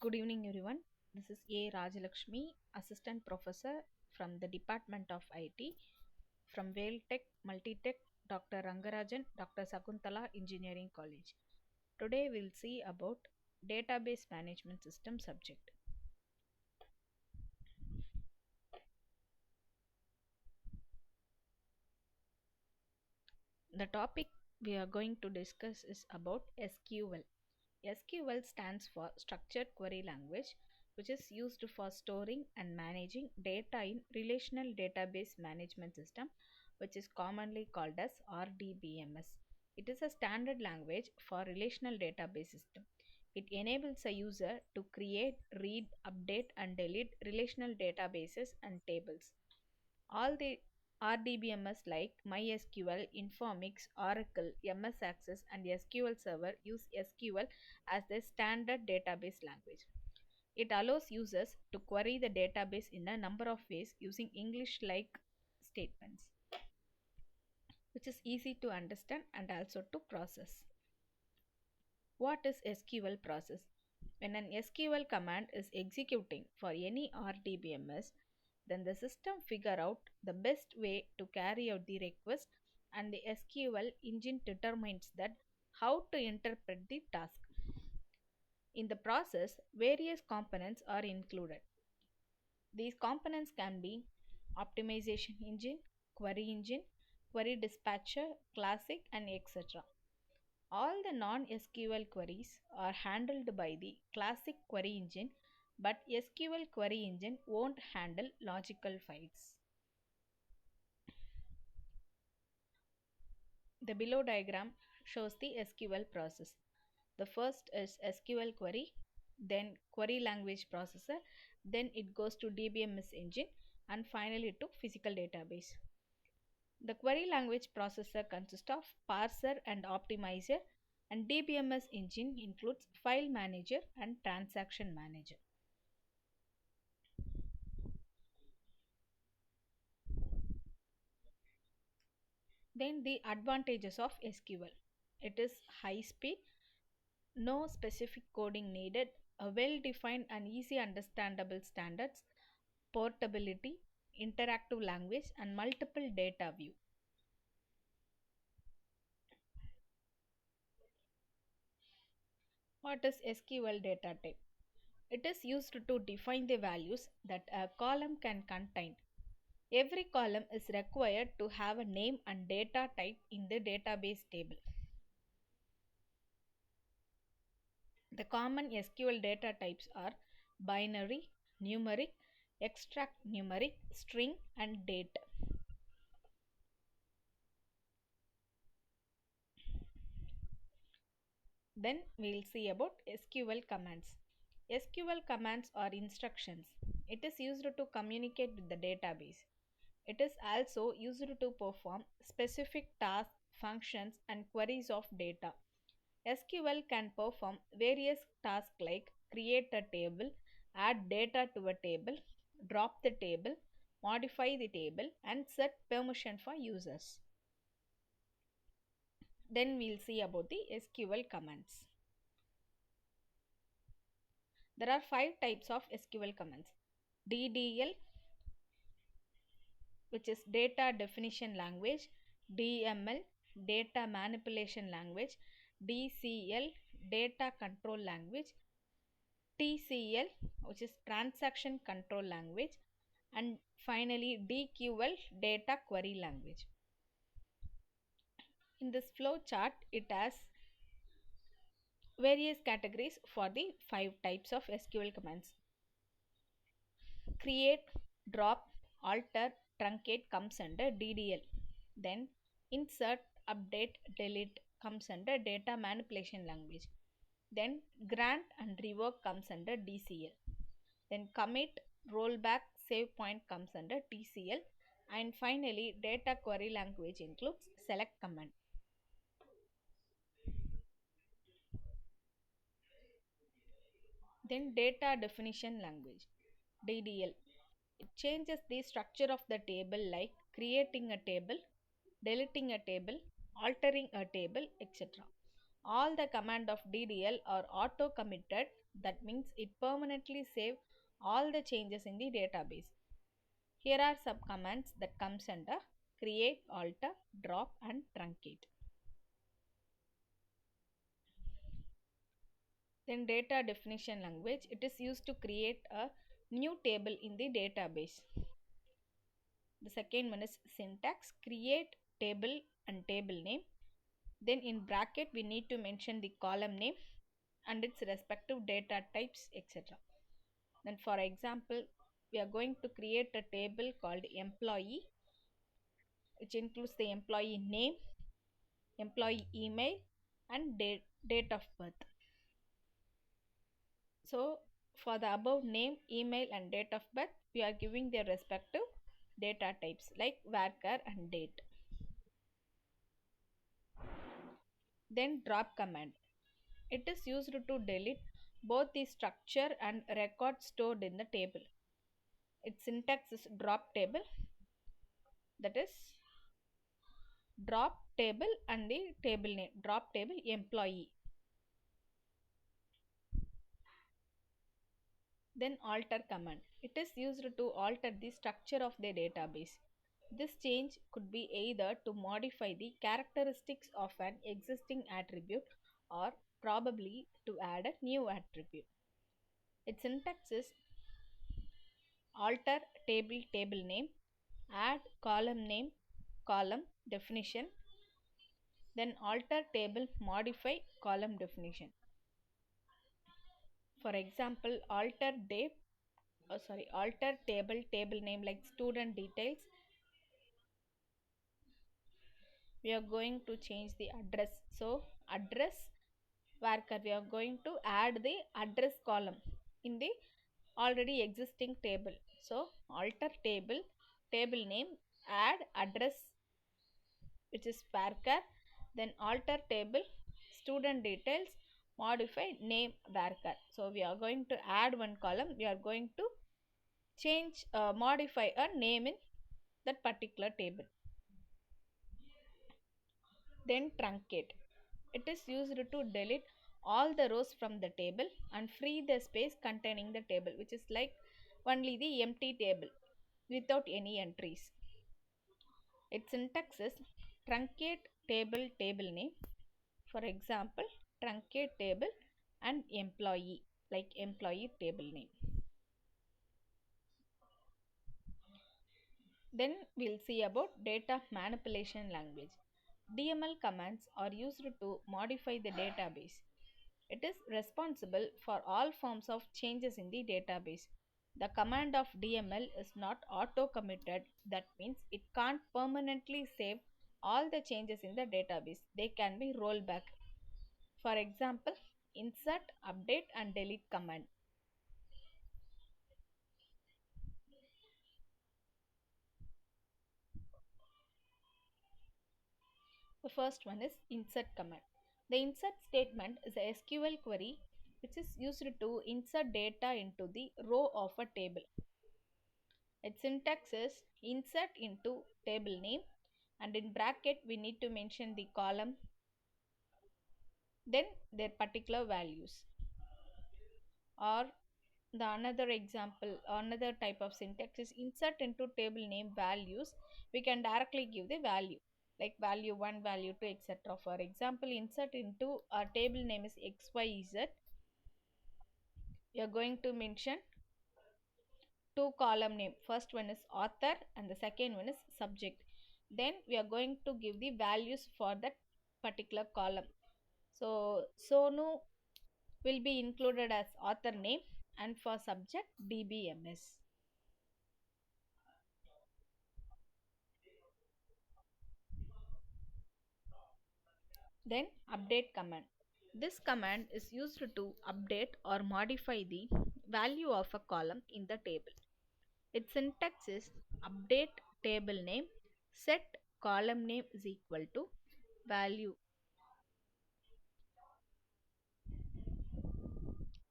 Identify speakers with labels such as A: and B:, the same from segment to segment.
A: Good evening, everyone. This is A. Rajalakshmi, Assistant Professor from the Department of IT from Tech, Multitech, Dr. Rangarajan, Dr. Sakuntala Engineering College. Today we'll see about Database Management System subject. The topic we are going to discuss is about SQL. SQL stands for Structured Query Language, which is used for storing and managing data in Relational Database Management System, which is commonly called as RDBMS. It is a standard language for relational database system. It enables a user to create, read, update, and delete relational databases and tables. All the RDBMS like MySQL, Informix, Oracle, MS Access, and SQL Server use SQL as their standard database language. It allows users to query the database in a number of ways using English like statements, which is easy to understand and also to process. What is SQL process? When an SQL command is executing for any RDBMS, then the system figure out the best way to carry out the request, and the SQL engine determines that how to interpret the task. In the process, various components are included. These components can be optimization engine, query dispatcher, classic, and etc. All the non-SQL queries are handled by the classic query engine, but SQL query engine won't handle logical files. The below diagram shows the SQL process. The first is SQL query, then query language processor, then it goes to DBMS engine, and finally to physical database. The query language processor consists of parser and optimizer, and DBMS engine includes file manager and transaction manager. Then the advantages of SQL. It is high speed, no specific coding needed, a well-defined and easy understandable standards, portability, interactive language, and multiple data view. What is SQL data type? It is used to define the values that a column can contain. Every column is required to have a name and data type in the database table. The common SQL data types are binary, numeric, extract numeric, string, and date. Then we'll see about SQL commands. SQL commands are instructions. It is used to communicate with the database. It is also used to perform specific tasks, functions, and queries of data. SQL can perform various tasks like create a table, add data to a table, drop the table, modify the table, and set permission for users. Then we'll see about the SQL commands. There are 5 types of SQL commands. DDL, which is data definition language, DML, data manipulation language, DCL, data control language, TCL, which is transaction control language, and finally DQL, data query language. In this flow chart, it has various categories for the 5 types of SQL commands. Create, drop, alter, truncate comes under DDL. Then insert, update, delete comes under data manipulation language. Then grant and revoke comes under DCL. Then commit, rollback, save point comes under TCL. And finally data query language includes select command. Then data definition language, DDL. It changes the structure of the table like creating a table, deleting a table, altering a table, etc. All the command of DDL are auto committed. That means it permanently save all the changes in the database. Here are some commands that comes under create, alter, drop and truncate. Then data definition language, it is used to create a new table in the database. The second one is syntax, create table and table name. Then in bracket we need to mention the column name and its respective data types, etc. Then for example, we are going to create a table called employee, which includes the employee name, employee email and date of birth. So for the above name, email and date of birth, we are giving their respective data types like varchar and date. Then drop command. It is used to delete both the structure and record stored in the table. Its syntax is drop table, that is drop table and the table name, drop table employee. Then alter command. It is used to alter the structure of the database. This change could be either to modify the characteristics of an existing attribute or probably to add a new attribute. Its syntax is alter table table name, add column name, column definition, then alter table modify column definition. For example, alter table table name like student details. We are going to change the address. So address varchar, we are going to add the address column in the already existing table. So alter table table name, add address which is varchar, then alter table student details, modify name varchar. So we are going to add one column, we are going to change modify a name in that particular table. Then truncate. It is used to delete all the rows from the table and free the space containing the table, which is like only the empty table without any entries. Its syntax is truncate table table name. For example, truncate table and employee, like employee table name. Then we'll see about data manipulation language. DML commands are used to modify the database. It is responsible for all forms of changes in the database. The command of DML is not auto committed. That means it can't permanently save all the changes in the database. They can be rolled back. For example, insert, update and delete command. The first one is insert command. The insert statement is a SQL query which is used to insert data into the row of a table. Its syntax is insert into table name and in bracket we need to mention the column, then their particular values. Or the another example, another type of syntax is insert into table name values. We can directly give the value like value 1, value 2, etc. For example, insert into a table name is XYZ. We are going to mention two column name. First one is author and the second one is subject. Then we are going to give the values for that particular column. So Sonu will be included as author name and for subject DBMS. Then update command. This command is used to update or modify the value of a column in the table. Its syntax is update table name, set column name is equal to value,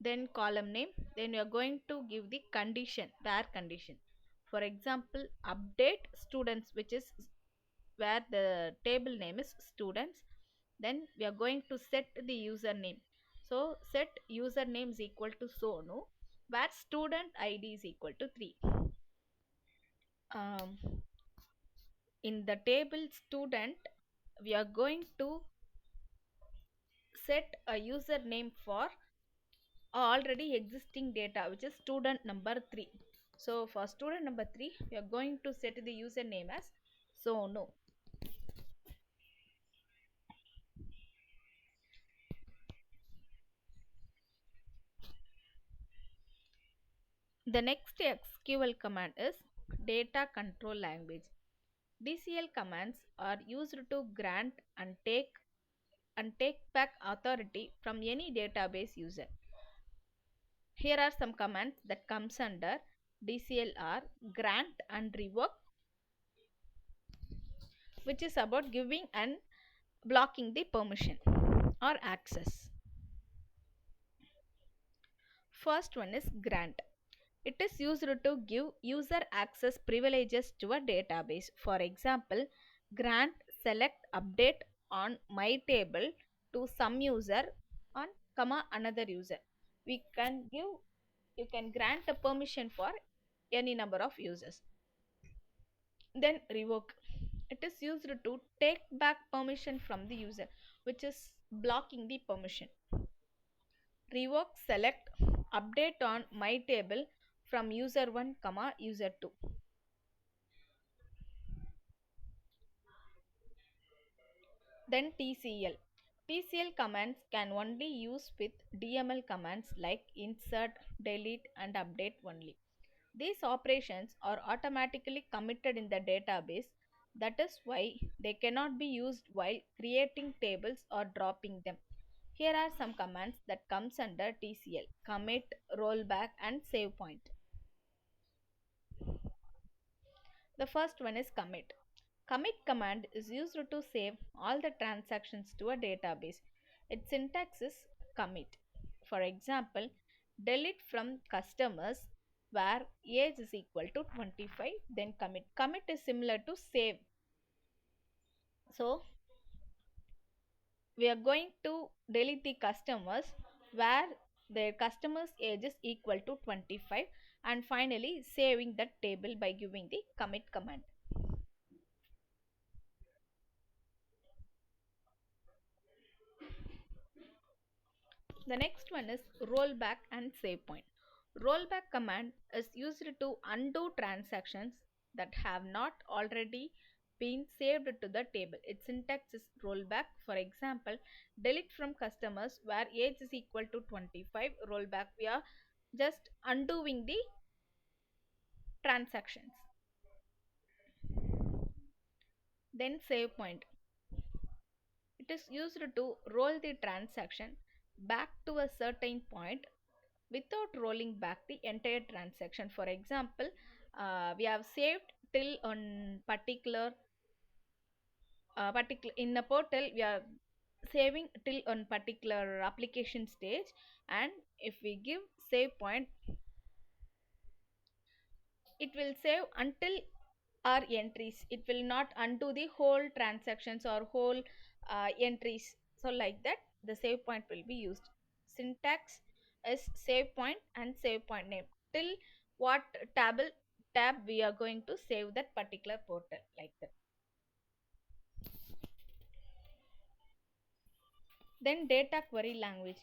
A: then column name, then you are going to give the condition, where condition. For example, update students, which is where the table name is students, Then we are going to set the username. So set username is equal to Sonu, where student ID is equal to 3. Um, in the table student, we are going to set a username for already existing data, which is student number 3. So for student number 3, we are going to set the username as Sonu. The next SQL command is data control language. DCL commands are used to grant and take back authority from any database user. Here are some commands that comes under DCLR: grant and revoke, which is about giving and blocking the permission or access. First one is grant. It is used to give user access privileges to a database. For example, grant select update on my table to some user on another user. We can give You can grant a permission for any number of users. Then revoke. It is used to take back permission from the user, which is blocking the permission. Revoke select update on my table from user 1 user 2. Then TCL. TCL commands can only use with DML commands like insert, delete and update only. These operations are automatically committed in the database. That is why they cannot be used while creating tables or dropping them. Here are some commands that comes under TCL: commit, rollback and save point. The first one is commit. Commit command is used to save all the transactions to a database. Its syntax is commit. For example, delete from customers where age is equal to 25, then commit. Commit is similar to save. So we are going to delete the customers where their customers age is equal to 25, and finally saving that table by giving the commit command. The next one is rollback and save point. Rollback command is used to undo transactions that have not already been saved to the table. Its syntax is rollback. For example, delete from customers where age is equal to 25. Rollback, we are just undoing the transactions. Then save point. It is used to roll the transaction back to a certain point without rolling back the entire transaction. For example, we have saved till on particular in a portal, we are saving till on particular application stage, and if we give save point, it will save until our entries. It will not undo the whole transactions or whole entries. So like that the save point will be used. Syntax is save point and save point name, till what tab we are going to save that particular portal, like that. Then data query language.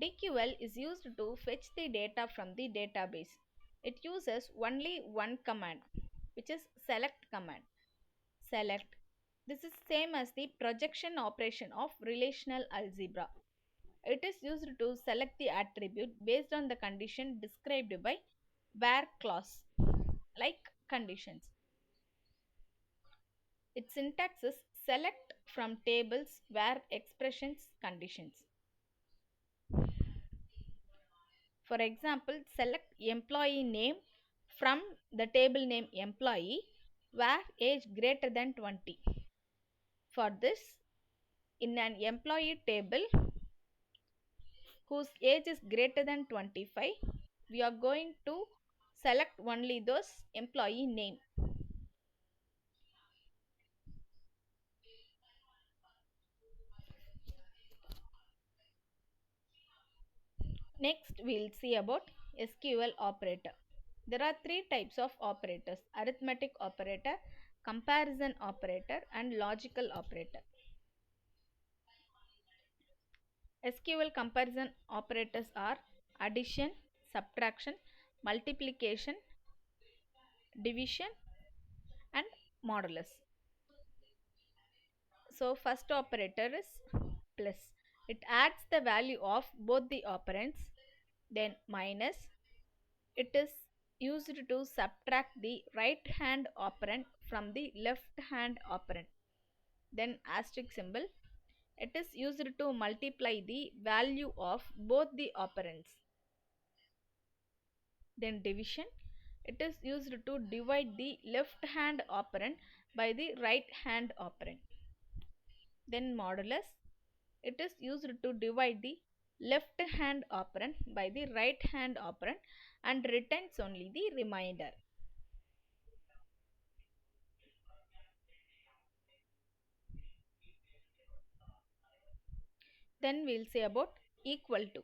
A: DQL is used to fetch the data from the database. It uses only one command, which is select command. Select. This is same as the projection operation of relational algebra. It is used to select the attribute based on the condition described by where clause, like conditions. Its syntax is select from tables where expressions conditions. For example, select employee name from the table name employee where age greater than 20. For this, in an employee table whose age is greater than 25, we are going to select only those employee name. Next, we'll see about SQL operator. There are three types of operators: arithmetic operator, comparison operator, and logical operator. SQL comparison operators are addition, subtraction, multiplication, division, and modulus. So, first operator is plus. It adds the value of both the operands. Then minus. It is used to subtract the right hand operand from the left hand operand. Then asterisk symbol. It is used to multiply the value of both the operands. Then division. It is used to divide the left hand operand by the right hand operand. Then modulus. It is used to divide the left hand operand by the right hand operand and returns only the remainder. Then we'll say about equal to.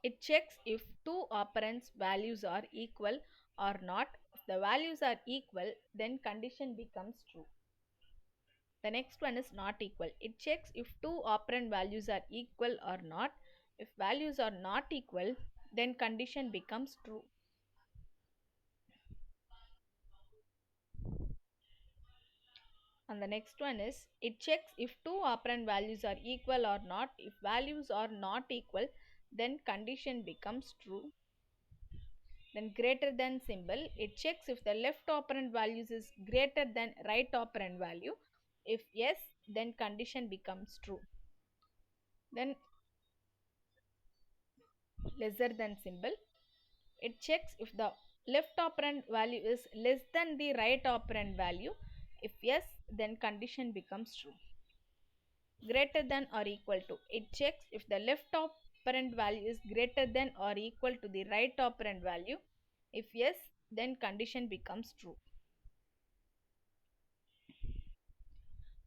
A: It checks if two operands values are equal or not. If the values are equal, then condition becomes true. The next one is not equal. It checks if two operand values are equal or not. If values are not equal, then condition becomes true. And the next one is it checks if two operand values are equal or not. If values are not equal, then condition becomes true. Then greater than symbol, it checks if the left operand values is greater than right operand value. If yes, then condition becomes true. Then lesser than symbol, it checks if the left operand value is less than the right operand value. If yes, then condition becomes true. Greater than or equal to, it checks if the left operand value is greater than or equal to the right operand value. If yes, then condition becomes true.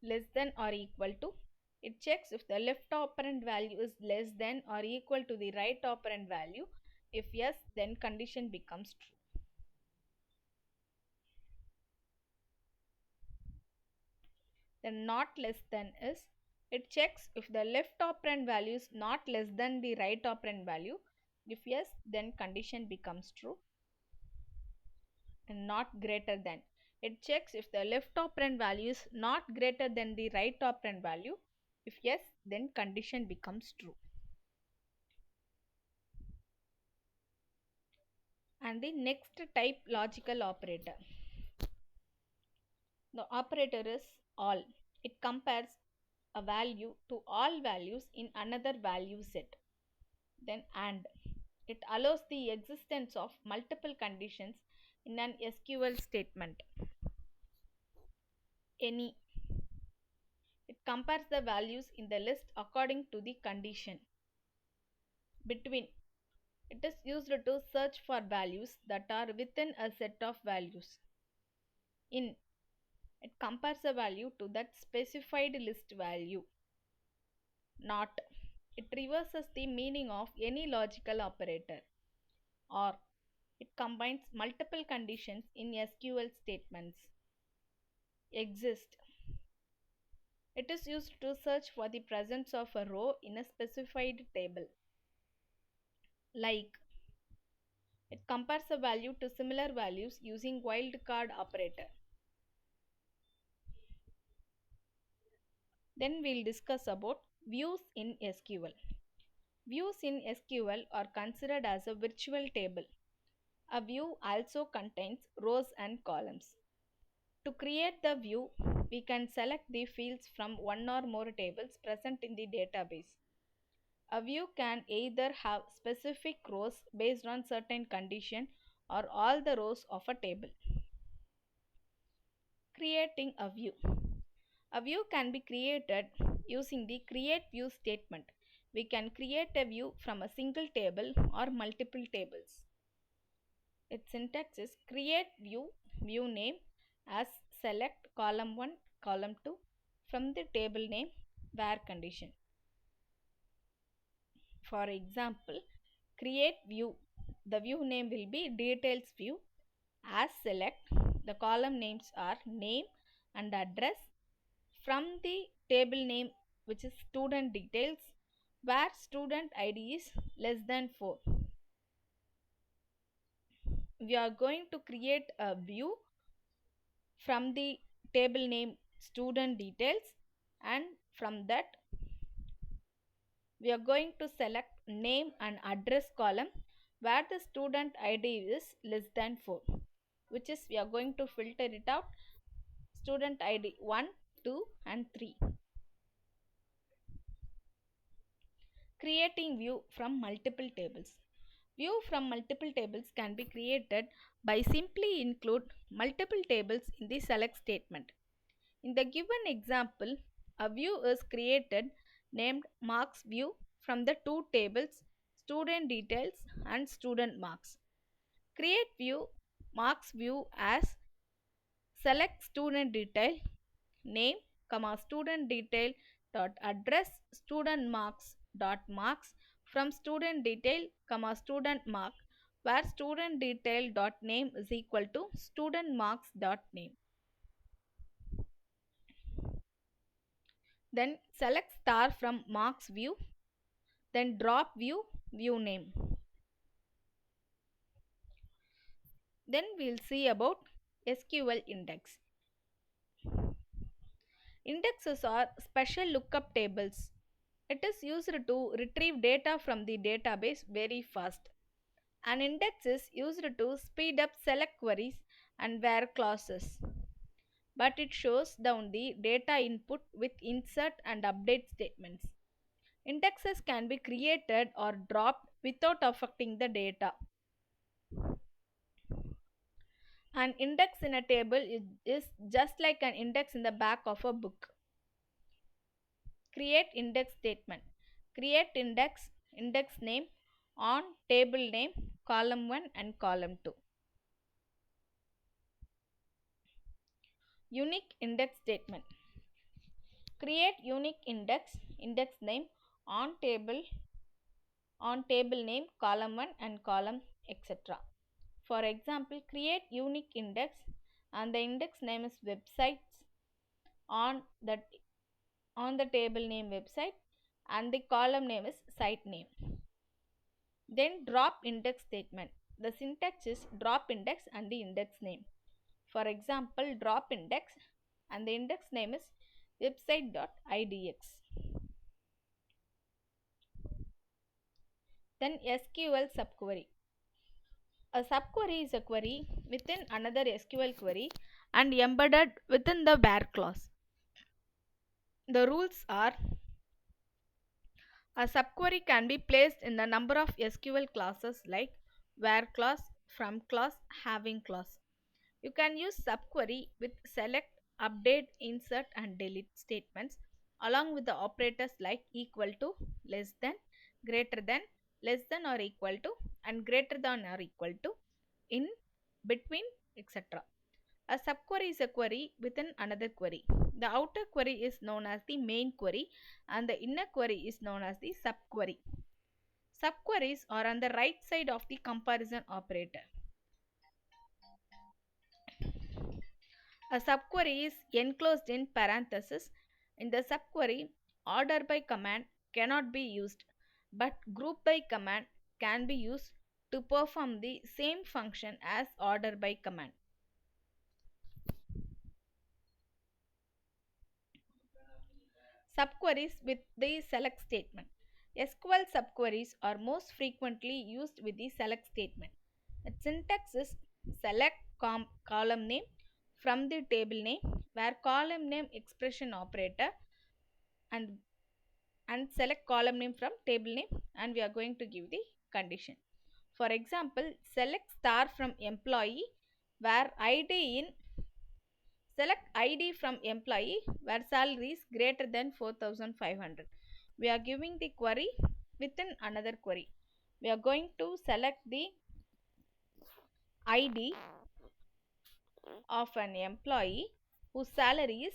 A: Less than or equal to, it checks if the left operand value is less than or equal to the right operand value. If yes, then condition becomes true. Then not less than is, it checks if the left operand value is not less than the right operand value. If yes, then condition becomes true. And not greater than, it checks if the left operand value is not greater than the right operand value. If yes, then condition becomes true. And the next type, logical operator. The operator is all. It compares a value to all values in another value set. Then AND. It allows the existence of multiple conditions in an SQL statement. Any. It compares the values in the list according to the condition. Between. It is used to search for values that are within a set of values. In. It compares a value to that specified list value. Not. It reverses the meaning of any logical operator. Or. It combines multiple conditions in SQL statements. Exist. It is used to search for the presence of a row in a specified table. Like. It compares a value to similar values using wildcard operator. Then we'll discuss about views in SQL. Views in SQL are considered as a virtual table. A view also contains rows and columns. To create the view, we can select the fields from one or more tables present in the database. A view can either have specific rows based on certain condition or all the rows of a table. Creating a view. A view can be created using the create view statement. We can create a view from a single table or multiple tables. Its syntax is create view, view name as select column 1, column 2 from the table name where condition. For example, create view. The view name will be details view. As select, the column names are name and address from the table name, which is student details, where student ID is less than 4. We are going to create a view from the table name student details, and from that we are going to select name and address column where the student ID is less than 4, which is we are going to filter it out student ID 1, 2 and 3. Creating view from multiple tables. View from multiple tables can be created by simply include multiple tables in the select statement. In the given example, a view is created named marks view from the two tables student details and student marks. Create view marks view as select student detail name comma student detail dot address student marks from student detail comma student mark, where student detail dot name is equal to student marks dot name. Then select star from marks view, then drop view name. Then we'll see about SQL index. Indexes are special lookup tables. It is used to retrieve data from the database very fast. An index is used to speed up select queries and where clauses, but it shows down the data input with insert and update statements. Indexes can be created or dropped without affecting the data. An index in a table is just like an index in the back of a book. Create index statement. Create index name on table name, column 1 and column 2. Unique index statement. Create unique index name on table name, column 1 and column etc. For example, create unique index and the index name is websites on the table name website and the column name is site name. Then drop index statement. The syntax is drop index and the index name. For example, drop index and the index name is website.idx. Then SQL subquery. A subquery is a query within another SQL query and embedded within the where clause. The rules are: a subquery can be placed in the number of SQL classes like where clause, from clause, having clause. You can use subquery with select, update, insert and delete statements along with the operators like equal to, less than, greater than, less than or equal to and greater than or equal to, in, between, etc. A subquery is a query within another query. The outer query is known as the main query and the inner query is known as the subquery. Subqueries are on the right side of the comparison operator. A subquery is enclosed in parentheses. In the subquery, order by command cannot be used, but group by command can be used to perform the same function as order by command. Subqueries with the select statement. SQL subqueries are most frequently used with the select statement. Its syntax is select column name from the table name, where column name expression operator and select column name from table name, and we are going to give the condition. For example, select star from employee where ID in select ID from employee where salary is greater than 4,500. We are giving the query within another query. We are going to select the ID of an employee whose salary is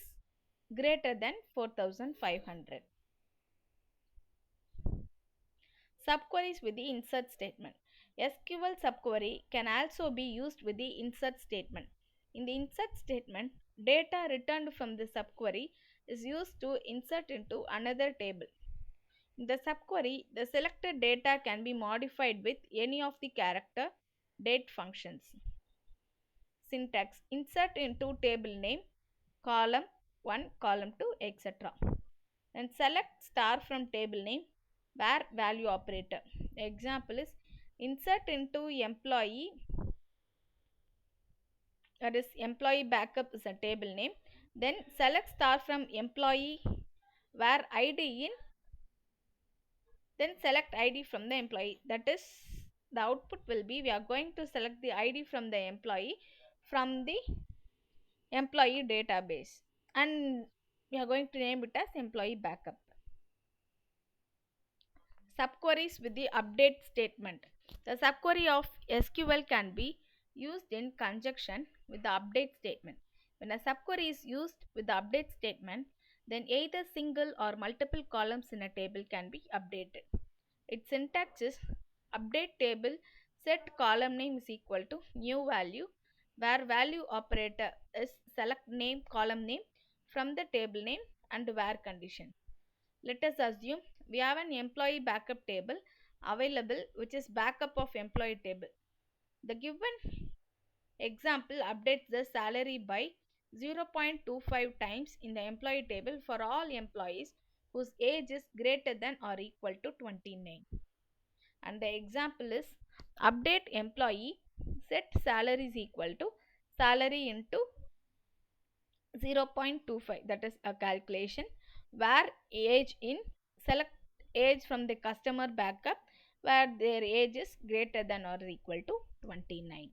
A: greater than 4500. Subqueries with the insert statement. SQL subquery can also be used with the insert statement. In the insert statement, data returned from the subquery is used to insert into another table. In the subquery, the selected data can be modified with any of the character date functions. Syntax: insert into table name, column 1, column 2, etc. And select star from table name, where value operator. Example is insert into employee, that is employee backup is a table name. Then select star from employee, where id in, then select id from the employee. That is, the output will be, we are going to select the id from the employee from the employee database, and we are going to name it as employee backup. Subqueries with the update statement. The subquery of SQL can be used in conjunction with the update statement. When a subquery is used with the update statement, then either single or multiple columns in a table can be updated. Its syntax is update table, set column name is equal to new value, where value operator is select name column name from the table name and where condition. Let us assume we have an employee backup table available, which is backup of employee table. The given example updates the salary by 0.25 times in the employee table for all employees whose age is greater than or equal to 29. And the example is update employee, set salary is equal to salary into 0.25, that is a calculation, where age in, select age from the customer backup where their age is greater than or equal to 29.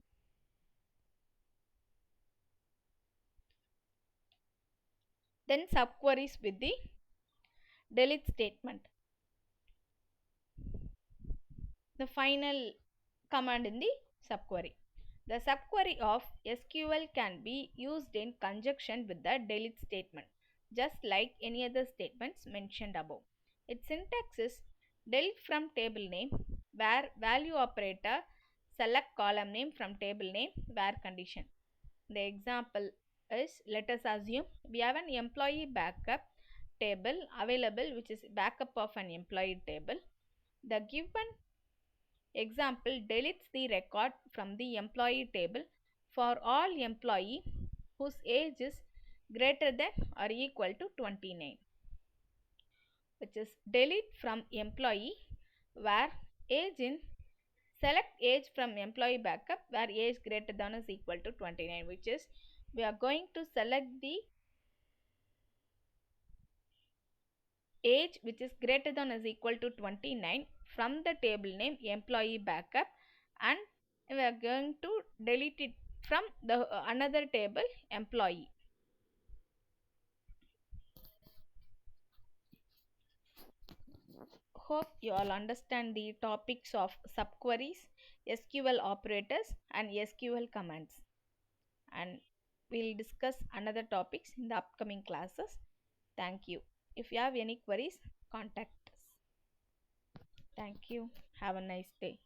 A: Then subqueries with the delete statement. The final command in the subquery. The subquery of SQL can be used in conjunction with the delete statement, just like any other statements mentioned above. Its syntax is delete from table name, where value operator, select column name from table name, where condition. The example is, let us assume we have an employee backup table available, which is backup of an employee table. The given example deletes the record from the employee table for all employee whose age is greater than or equal to 29, which is delete from employee, where age in, select age from employee backup where age greater than or equal to 29, which is we are going to select the age which is greater than or equal to 29 from the table name employee backup, and we are going to delete it from the another table employee. Hope you all understand the topics of subqueries, SQL operators and SQL commands, and we'll discuss another topics in the upcoming classes. Thank you. If you have any queries, contact us. Thank you. Have a nice day.